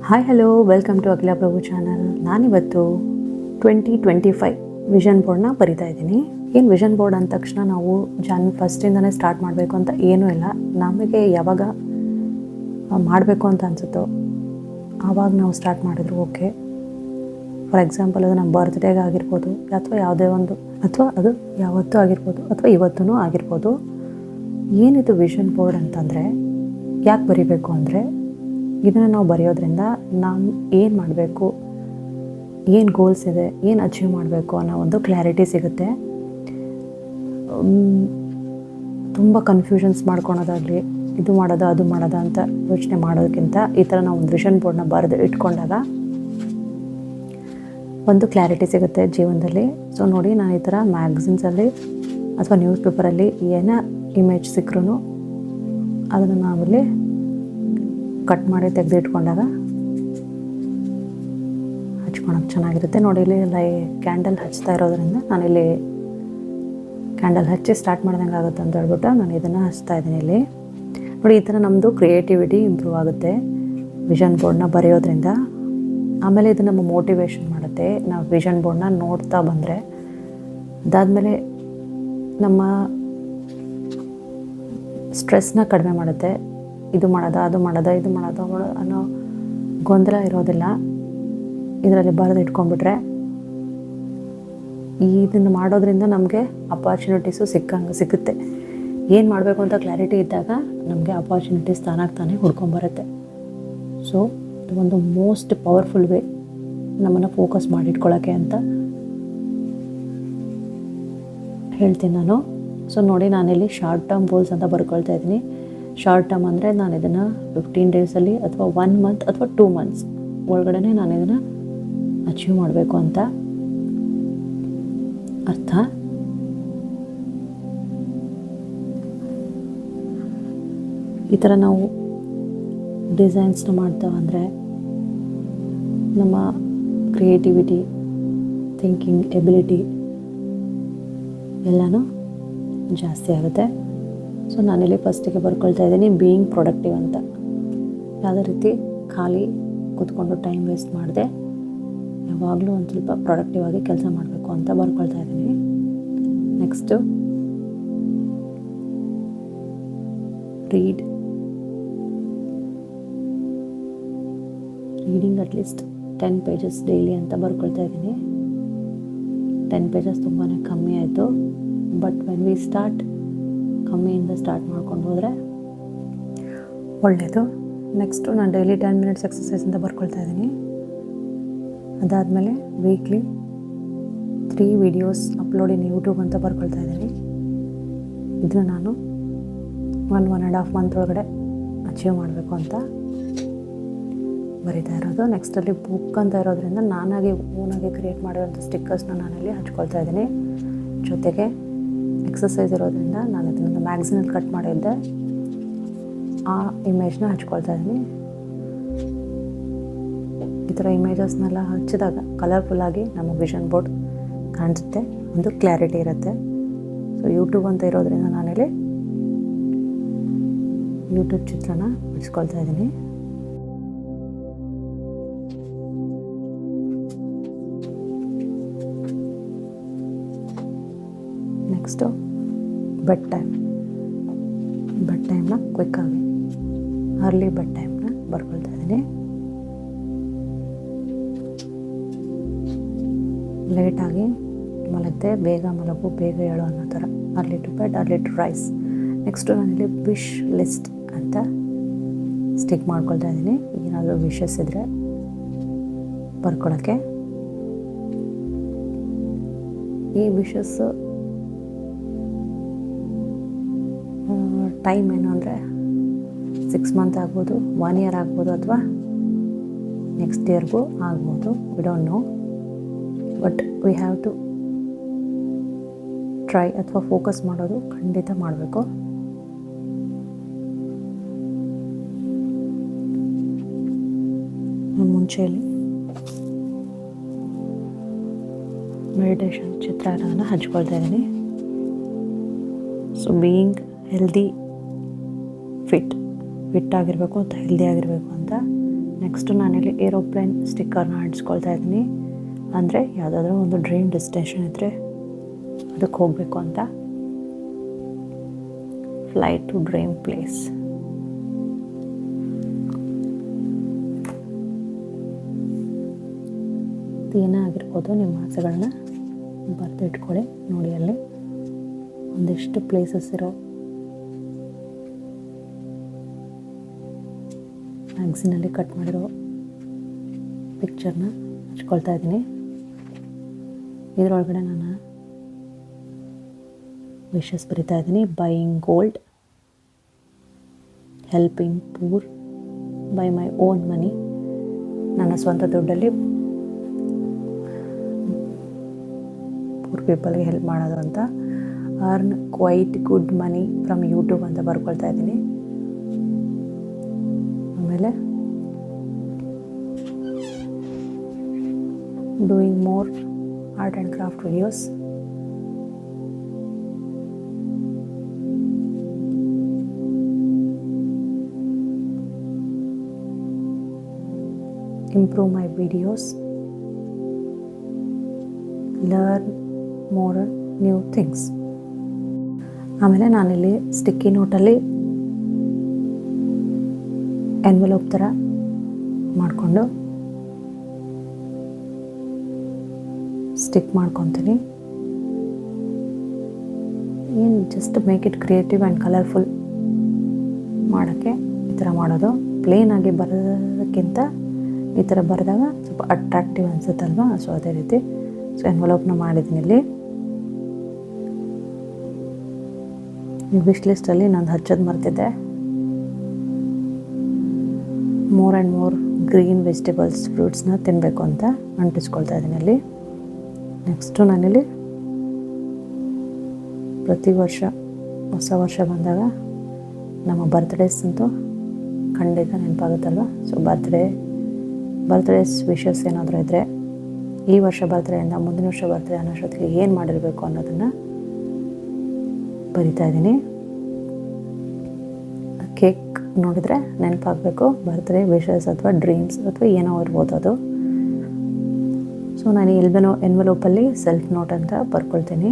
Hi hello welcome to ಅಖಿಲ ಪ್ರಭು channel. ನಾನಿವತ್ತು 2025 vision ಬೋರ್ಡ್ನ ಬರಿತಾ ಇದ್ದೀನಿ. ಏನು ವಿಷನ್ ಬೋರ್ಡ್ ಅಂದ ತಕ್ಷಣ ನಾವು ಫಸ್ಟಿಂದನೇ ಸ್ಟಾರ್ಟ್ ಮಾಡಬೇಕು ಅಂತ ಏನೂ ಇಲ್ಲ. ನಮಗೆ ಯಾವಾಗ ಮಾಡಬೇಕು ಅಂತ ಅನಿಸುತ್ತೋ ಆವಾಗ ನಾವು ಸ್ಟಾರ್ಟ್ ಮಾಡಿದ್ರು ಓಕೆ. ಫಾರ್ ಎಕ್ಸಾಂಪಲ್ ಅದು ನಮ್ಮ ಬರ್ತ್ಡೇಗೆ ಆಗಿರ್ಬೋದು, ಅಥವಾ ಯಾವುದೇ ಒಂದು, ಅಥವಾ ಅದು ಯಾವತ್ತೂ ಆಗಿರ್ಬೋದು, ಅಥವಾ ಇವತ್ತೂ ಆಗಿರ್ಬೋದು. ಏನಿದು ವಿಷನ್ ಬೋರ್ಡ್ ಅಂತಂದರೆ ಯಾಕೆ ಬರಿಬೇಕು ಅಂದರೆ, ಇದನ್ನು ನಾವು ಬರೆಯೋದ್ರಿಂದ ನಾವು ಏನು ಮಾಡಬೇಕು, ಏನು ಗೋಲ್ಸ್ ಇದೆ, ಏನು ಅಚೀವ್ ಮಾಡಬೇಕು ಅನ್ನೋ ಒಂದು ಕ್ಲಾರಿಟಿ ಸಿಗುತ್ತೆ. ತುಂಬ ಕನ್ಫ್ಯೂಷನ್ಸ್ ಮಾಡ್ಕೊಳೋದಾಗಲಿ, ಇದು ಮಾಡೋದಾ ಅದು ಮಾಡೋದಾ ಅಂತ ಯೋಚನೆ ಮಾಡೋದಕ್ಕಿಂತ ಈ ಥರ ನಾವು ಒಂದು ವಿಷನ್ ಬೋರ್ಡ್ನ ಬರೆದು ಇಟ್ಕೊಂಡಾಗ ಒಂದು ಕ್ಲಾರಿಟಿ ಸಿಗುತ್ತೆ ಜೀವನದಲ್ಲಿ. ಸೊ ನೋಡಿ, ನಾನು ಈ ಥರ ಮ್ಯಾಗ್ಝಿನ್ಸಲ್ಲಿ ಅಥವಾ ನ್ಯೂಸ್ ಪೇಪರಲ್ಲಿ ಏನೇ ಇಮೇಜ್ ಸಿಕ್ಕರೂ ಅದನ್ನು ನಾವಿಲ್ಲಿ ಕಟ್ ಮಾಡಿ ತೆಗೆದಿಟ್ಕೊಂಡಾಗ ಹಚ್ಕೊಳಕ್ಕೆ ಚೆನ್ನಾಗಿರುತ್ತೆ. ನೋಡಿ, ಇಲ್ಲಿ ಕ್ಯಾಂಡಲ್ ಹಚ್ತಾ ಇರೋದ್ರಿಂದ ನಾನಿಲ್ಲಿ ಕ್ಯಾಂಡಲ್ ಹಚ್ಚಿ ಸ್ಟಾರ್ಟ್ ಮಾಡ್ದಂಗೆ ಆಗುತ್ತೆ ಅಂತ ಹೇಳ್ಬಿಟ್ಟು ನಾನು ಇದನ್ನು ಹಚ್ತಾ ಇದ್ದೀನಿ ಇಲ್ಲಿ. ನೋಡಿ, ಈ ಥರ ನಮ್ಮದು ಕ್ರಿಯೇಟಿವಿಟಿ ಇಂಪ್ರೂವ್ ಆಗುತ್ತೆ ವಿಷನ್ ಬೋರ್ಡ್ನ ಬರೆಯೋದ್ರಿಂದ. ಆಮೇಲೆ ಇದು ನಮ್ಮ ಮೋಟಿವೇಶನ್ ಮಾಡುತ್ತೆ. ನಾವು ವಿಷನ್ ಬೋರ್ಡ್ನ ನೋಡ್ತಾ ಬಂದರೆ ಅದಾದಮೇಲೆ ನಮ್ಮ ಸ್ಟ್ರೆಸ್ನ ಕಡಿಮೆ ಮಾಡುತ್ತೆ. ಇದು ಮಾಡೋದಾ ಅದು ಮಾಡೋದಾ ಇದು ಮಾಡೋದಾ ಅನ್ನೋ ಗೊಂದಲ ಇರೋದಿಲ್ಲ. ಇದರಲ್ಲಿ ಬರೆದು ಇಟ್ಕೊಂಡ್ಬಿಟ್ರೆ ಇದನ್ನು ಮಾಡೋದ್ರಿಂದ ನಮಗೆ ಅಪಾರ್ಚುನಿಟೀಸು ಸಿಗುತ್ತೆ. ಏನು ಮಾಡಬೇಕು ಅಂತ ಕ್ಲಾರಿಟಿ ಇದ್ದಾಗ ನಮಗೆ ಅಪಾರ್ಚುನಿಟೀಸ್ ತಾನಾಗ್ತಾನೆ ಹುಡ್ಕೊಂಬರುತ್ತೆ. ಸೊ ಇದು ಒಂದು ಮೋಸ್ಟ್ ಪವರ್ಫುಲ್ ವೇ ನಮ್ಮನ್ನು ಫೋಕಸ್ ಮಾಡಿಟ್ಕೊಳ್ಳೋಕ್ಕೆ ಅಂತ ಹೇಳ್ತೀನಿ ನಾನು. ಸೊ ನೋಡಿ, ನಾನಿಲ್ಲಿ ಶಾರ್ಟ್ ಟರ್ಮ್ ಗೋಲ್ಸ್ ಅಂತ ಬರ್ಕೊಳ್ತಾ ಇದ್ದೀನಿ. ಶಾರ್ಟ್ ಟರ್ಮ್ ಅಂದರೆ ನಾನು ಇದನ್ನು 15 ಡೇಸಲ್ಲಿ ಅಥವಾ 1 ಮಂತ್ ಅಥವಾ 2 ಮಂತ್ಸ್ ಒಳಗಡೆ ನಾನು ಇದನ್ನು ಅಚೀವ್ ಮಾಡಬೇಕು ಅಂತ ಅರ್ಥ. ಈ ಥರ ನಾವು ಡಿಸೈನ್ಸ್ನ ಮಾಡ್ತಾ ಅಂದರೆ ನಮ್ಮ ಕ್ರಿಯೇಟಿವಿಟಿ, ಥಿಂಕಿಂಗ್ ಎಬಿಲಿಟಿ ಎಲ್ಲನೂ ಜಾಸ್ತಿ ಆಗುತ್ತೆ. ಸೊ ನಾನಿಲ್ಲಿ ಫಸ್ಟಿಗೆ ಬರ್ಕೊಳ್ತಾ ಇದ್ದೀನಿ ಬೀಯಿಂಗ್ ಪ್ರೊಡಕ್ಟಿವ್ ಅಂತ. ಯಾವುದೇ ರೀತಿ ಖಾಲಿ ಕೂತ್ಕೊಂಡು ಟೈಮ್ ವೇಸ್ಟ್ ಮಾಡದೆ ಯಾವಾಗಲೂ ಒಂದು ಸ್ವಲ್ಪ ಪ್ರೊಡಕ್ಟಿವ್ ಆಗಿ ಕೆಲಸ ಮಾಡಬೇಕು ಅಂತ ಬರ್ಕೊಳ್ತಾ ಇದ್ದೀನಿ. Next reading at least 10 pages daily ಅಂತ ಬರ್ಕೊಳ್ತಾ ಇದ್ದೀನಿ. 10 pages ತುಂಬಾ ಕಮ್ಮಿ ಆಯಿತು. ಬಟ್ ವೆನ್ ವಿ ಸ್ಟಾರ್ಟ್, ಕಮ್ಮಿಯಿಂದ ಸ್ಟಾರ್ಟ್ ಮಾಡ್ಕೊಂಡು ಹೋದರೆ ಒಳ್ಳೆಯದು. ನೆಕ್ಸ್ಟು ನಾನು ಡೈಲಿ 10 minutes ಎಕ್ಸಸೈಸ್ ಅಂತ ಬರ್ಕೊಳ್ತಾ ಇದ್ದೀನಿ. ಅದಾದಮೇಲೆ weekly 3 videos upload in YouTube ಅಂತ ಬರ್ಕೊಳ್ತಾ ಇದ್ದೀನಿ. ಇದನ್ನು ನಾನು 1.5 month ಒಳಗಡೆ ಅಚೀವ್ ಮಾಡಬೇಕು ಅಂತ ಬರೀತಾ ಇರೋದು. ನೆಕ್ಸ್ಟಲ್ಲಿ ಬುಕ್ ಅಂತ ಇರೋದ್ರಿಂದ ಓನಾಗಿ ಕ್ರಿಯೇಟ್ ಮಾಡಿರೋಂಥ ಸ್ಟಿಕ್ಕರ್ಸ್ನ ನಾನಲ್ಲಿ ಹಚ್ಕೊಳ್ತಾ ಇದ್ದೀನಿ. ಜೊತೆಗೆ ಎಕ್ಸಸೈಸ್ ಇರೋದ್ರಿಂದ ನಾನು ಇದನ್ನು ಮ್ಯಾಗ್ಝಿನಲ್ಲಿ ಕಟ್ ಮಾಡಿದ್ದೆ, ಆ ಇಮೇಜ್ನ ಹಚ್ಕೊಳ್ತಾ ಇದ್ದೀನಿ. ಈ ಥರ ಇಮೇಜಸ್ನೆಲ್ಲ ಹಚ್ಚಿದಾಗ ಕಲರ್ಫುಲ್ಲಾಗಿ ನಮ್ಮ ವಿಷನ್ ಬೋರ್ಡ್ ಕಾಣಿಸುತ್ತೆ, ಒಂದು ಕ್ಲಾರಿಟಿ ಇರುತ್ತೆ. ಸೊ ಯೂಟ್ಯೂಬ್ ಅಂತ ಇರೋದ್ರಿಂದ ನಾನಿಲ್ಲಿ ಯೂಟ್ಯೂಬ್ ಚಿತ್ರನ ಬಿಡಿಸ್ಕೊಳ್ತಾ ಇದ್ದೀನಿ. ನೆಕ್ಸ್ಟು ಬೆಡ್ ಟೈಮ್ನ ಕ್ವಿಕ್ಕಾಗಿ ಅರ್ಲಿ ಬೆಡ್ ಟೈಮ್ನ ಬರ್ಕೊಳ್ತಾ ಇದ್ದೀನಿ. ಲೇಟಾಗಿ ಮಲಗದೆ ಬೇಗ ಮಲಗು ಬೇಗ ಹೇಳೋ ಅನ್ನೋ ಥರ early to bed early to rise. Next ನಾನಿಲ್ಲಿ ವಿಶ್ ಲಿಸ್ಟ್ ಅಂತ ಸ್ಟಿಕ್ ಮಾಡ್ಕೊಳ್ತಾ ಇದ್ದೀನಿ. ಏನಾದರೂ ವಿಶಸ್ ಇದ್ದರೆ ಬರ್ಕೊಳ್ಳೋಕ್ಕೆ. ಈ ವಿಶಸ್ಸು ಟೈಮ್ ಏನು ಅಂದರೆ 6 months ಆಗ್ಬೋದು, 1 year ಆಗ್ಬೋದು, ಅಥವಾ ನೆಕ್ಸ್ಟ್ ಇಯರ್ಗೂ ಆಗ್ಬೋದು. We don't know, but we have to try ಅಥವಾ ಫೋಕಸ್ ಮಾಡೋದು ಖಂಡಿತ ಮಾಡಬೇಕು. ನಾನು ಮುಂಚೆಯಲ್ಲಿ ಮೆಡಿಟೇಷನ್ ಚಿತ್ರಾನ ಹಚ್ಕೊಳ್ತಾ ಇದ್ದೀನಿ. ಸೊ ಬೀಯಿಂಗ್ ಹೆಲ್ದಿ, ಫಿಟ್ ಆಗಿರಬೇಕು ಅಂತ ಹೆಲ್ದಿ ಆಗಿರಬೇಕು ಅಂತ ನೆಕ್ಸ್ಟು ನಾನಿಲ್ಲಿ ಏರೋಪ್ಲೇನ್ ಸ್ಟಿಕ್ಕರ್ನ ಅಂಟಿಸ್ಕೊಳ್ತಾ ಇದ್ದೀನಿ. ಅಂದರೆ ಯಾವುದಾದ್ರೂ ಒಂದು ಡ್ರೀಮ್ ಡೆಸ್ಟಿನೇಷನ್ ಇದ್ದರೆ ಅದಕ್ಕೆ ಹೋಗಬೇಕು ಅಂತ. Fly to dream place. ಏನೇ ಆಗಿರ್ಬೋದು ನಿಮ್ಮ ಆಸೆಗಳನ್ನ ಬರೆದು ಇಟ್ಕೊಳ್ಳಿ. ನೋಡಿ ಅಲ್ಲಿ ಒಂದಿಷ್ಟು ಪ್ಲೇಸಸ್ ಇರೋ ಮ್ಯಾಗ್ಝಿನಲ್ಲಿ ಕಟ್ ಮಾಡಿರೋ ಪಿಕ್ಚರ್ನ ಹಚ್ಕೊಳ್ತಾ ಇದ್ದೀನಿ. ಇದರೊಳಗಡೆ ನಾನು ವಿಶಸ್ ಬರಿತಾ ಇದ್ದೀನಿ. Buying gold, helping poor by my own money, ನನ್ನ ಸ್ವಂತ ದುಡ್ಡಲ್ಲಿ ಪೂರ್ ಪೀಪಲ್ಗೆ ಹೆಲ್ಪ್ ಮಾಡೋದು ಅಂತ. Earn quite good money from YouTube ಅಂತ ಬರ್ಕೊಳ್ತಾ ಇದ್ದೀನಿ. ಆಮೇಲೆ doing more art and craft videos, improve my videos, learn more new things. ಆಮೇಲೆ ನಾನಿಲ್ಲಿ ಸ್ಟಿಕ್ಕಿ ನೋಟಲ್ಲಿ ಎನ್ವೆಲೋಪ್ ಥರ ಮಾಡಿಕೊಂಡು ಸ್ಟಿಕ್ ಮಾಡ್ಕೊತೀನಿ. ಏನು just make it creative and colourful ಮಾಡೋಕ್ಕೆ ಈ ಥರ ಮಾಡೋದು. ಪ್ಲೇನಾಗಿ ಬರೋದಕ್ಕಿಂತ ಈ ಥರ ಬರೆದಾಗ ಸ್ವಲ್ಪ ಅಟ್ರಾಕ್ಟಿವ್ ಅನಿಸುತ್ತಲ್ವ, ಸೊ ಅದೇ ರೀತಿ ಸೊ ಎನ್ವಲೋಪ್ನ ಮಾಡಿದ್ದೀನಿ ಇಲ್ಲಿ. ವಿಶ್ ಲಿಸ್ಟಲ್ಲಿ ನಾನು ಹಚ್ಚೋದು ಮರ್ತಿದ್ದೆ. More and more green vegetables, ಫ್ರೂಟ್ಸ್ನ ತಿನ್ನಬೇಕು ಅಂತ ಅಂಟಿಸ್ಕೊಳ್ತಾ ಇದ್ದೀನಿ ಅಲ್ಲಿ. ನೆಕ್ಸ್ಟು ನಾನಿಲ್ಲಿ ಪ್ರತಿ ವರ್ಷ ಹೊಸ ವರ್ಷ ಬಂದಾಗ ನಮ್ಮ ಬರ್ತ್ಡೇಸ್ ಅಂತೂ ಖಂಡಿತ ನೆನಪಾಗುತ್ತಲ್ವ. ಸೊ ಬರ್ತ್ಡೇಸ್ ವಿಶಸ್ ಏನಾದರೂ ಇದ್ದರೆ ಈ ವರ್ಷ ಬರ್ತ್ಡೇಯಿಂದ ಮುಂದಿನ ವರ್ಷ ಬರ್ತ್ಡೇ ಅನ್ನೋಷ್ಟೊತ್ತಿಗೆ ಏನು ಮಾಡಿರಬೇಕು ಅನ್ನೋದನ್ನು ಬರಿತಾ ಇದ್ದೀನಿ. ಕೇಕ್ ನೋಡಿದರೆ ನೆನಪಾಗಬೇಕು ಬರ್ತ್ಡೇ ವಿಶಸ್ ಅಥವಾ ಡ್ರೀಮ್ಸ್ ಅಥವಾ ಏನೋ ಇರ್ಬೋದು ಅದು. ಸೊ ನಾನು ಎನ್ವೆಲೋಪಲ್ಲಿ ಸೆಲ್ಫ್ ನೋಟ್ ಅಂತ ಬರ್ಕೊಳ್ತೀನಿ.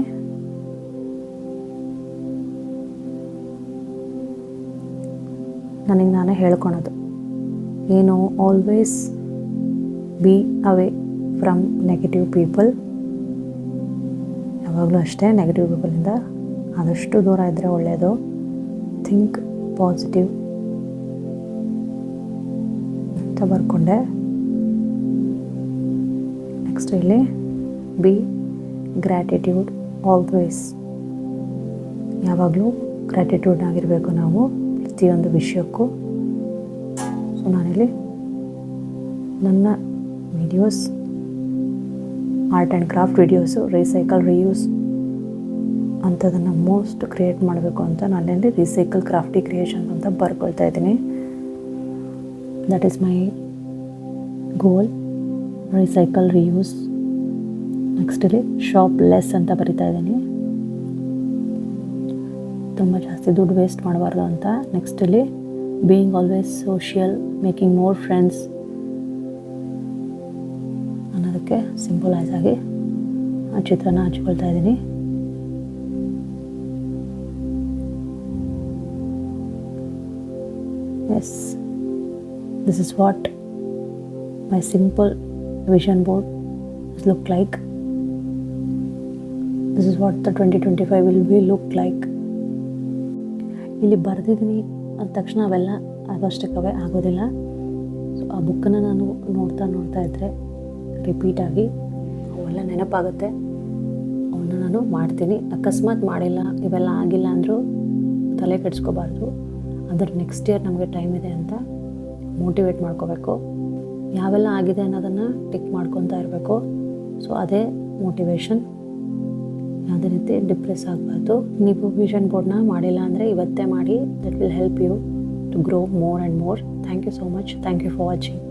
ನನಗೆ ನಾನೇ ಹೇಳ್ಕೊಳೋದು ಏನು, always B away from negative people. ಯಾವಾಗಲೂ ಅಷ್ಟೇ ನೆಗೆಟಿವ್ ಪೀಪಲಿಂದ ಆದಷ್ಟು ದೂರ ಇದ್ದರೆ ಒಳ್ಳೆಯದು. ಥಿಂಕ್ ಪಾಸಿಟಿವ್ ಅಂತ ಬರ್ಕೊಂಡೆ. ನೆಕ್ಸ್ಟ್ ಇಲ್ಲಿ ಬಿ ಗ್ರ್ಯಾಟಿಟ್ಯೂಡ್ ಆಲ್ವೇಸ್, ಯಾವಾಗಲೂ ಗ್ರ್ಯಾಟಿಟ್ಯೂಡ್ ಆಗಿರಬೇಕು ನಾವು ಪ್ರತಿಯೊಂದು ವಿಷಯಕ್ಕೂ. ಸೊ ನಾನಿಲ್ಲಿ ನನ್ನ videos art and craft videos recycle reuse ಅಂಥದನ್ನು ಮೋಸ್ಟ್ ಕ್ರಿಯೇಟ್ ಮಾಡಬೇಕು ಅಂತ ನಾನಲ್ಲಿ ರೀಸೈಕಲ್ ಕ್ರಾಫ್ಟಿ ಕ್ರಿಯೇಷನ್ ಅಂತ ಬರ್ಕೊಳ್ತಾ ಇದ್ದೀನಿ. That is my goal, recycle reuse. Next ಇಲ್ಲಿ ಶಾಪ್ ಲೆಸ್ ಅಂತ ಬರಿತಾ ಇದ್ದೀನಿ, ತುಂಬ ಜಾಸ್ತಿ ದುಡ್ಡು ವೇಸ್ಟ್ ಮಾಡಬಾರ್ದು ಅಂತ. ನೆಕ್ಸ್ಟ್ ಇಲ್ಲಿ being always social, making more friends ಅನ್ನೋದಕ್ಕೆ ಸಿಂಪಲೈಸ್ ಆಗಿ ಆ ಚಿತ್ರನ ಹಚ್ಕೊಳ್ತಾ ಇದ್ದೀನಿ. Yes, this is what my simple vision board look like. This is what the 2025 will be look like. ಇಲ್ಲಿ ಬರೆದಿದ್ದೀನಿ ಅಂದ ತಕ್ಷಣ ಅವೆಲ್ಲ ಆಗೋಷ್ಟಕ್ಕವೇ ಆಗೋದಿಲ್ಲ. ಸೊ ಆ ಬುಕ್ಕನ್ನು ನಾನು ನೋಡ್ತಾ ಇದ್ದರೆ ರಿಪೀಟಾಗಿ ಅವೆಲ್ಲ ನೆನಪಾಗುತ್ತೆ. ಅವನ್ನ ನಾನು ಮಾಡ್ತೀನಿ. ಅಕಸ್ಮಾತ್ ಮಾಡಿಲ್ಲ, ಇವೆಲ್ಲ ಆಗಿಲ್ಲ ಅಂದರೂ ತಲೆ ಕೆಡಿಸ್ಕೋಬಾರ್ದು. ಅಂದರೆ ನೆಕ್ಸ್ಟ್ ಇಯರ್ ನಮಗೆ ಟೈಮ್ ಇದೆ ಅಂತ ಮೋಟಿವೇಟ್ ಮಾಡ್ಕೋಬೇಕು. ಯಾವೆಲ್ಲ ಆಗಿದೆ ಅನ್ನೋದನ್ನು ಟಿಕ್ ಮಾಡ್ಕೊತಾ ಇರಬೇಕು. ಸೊ ಅದೇ ಮೋಟಿವೇಶನ್. ಯಾವುದೇ ರೀತಿ ಡಿಪ್ರೆಸ್ ಆಗಬಾರ್ದು. ನೀವು ವಿಷನ್ ಬೋರ್ಡ್ನ ಮಾಡಿಲ್ಲ ಅಂದರೆ ಇವತ್ತೇ ಮಾಡಿ. That will help you to grow more and more. Thank you so much. Thank you for watching.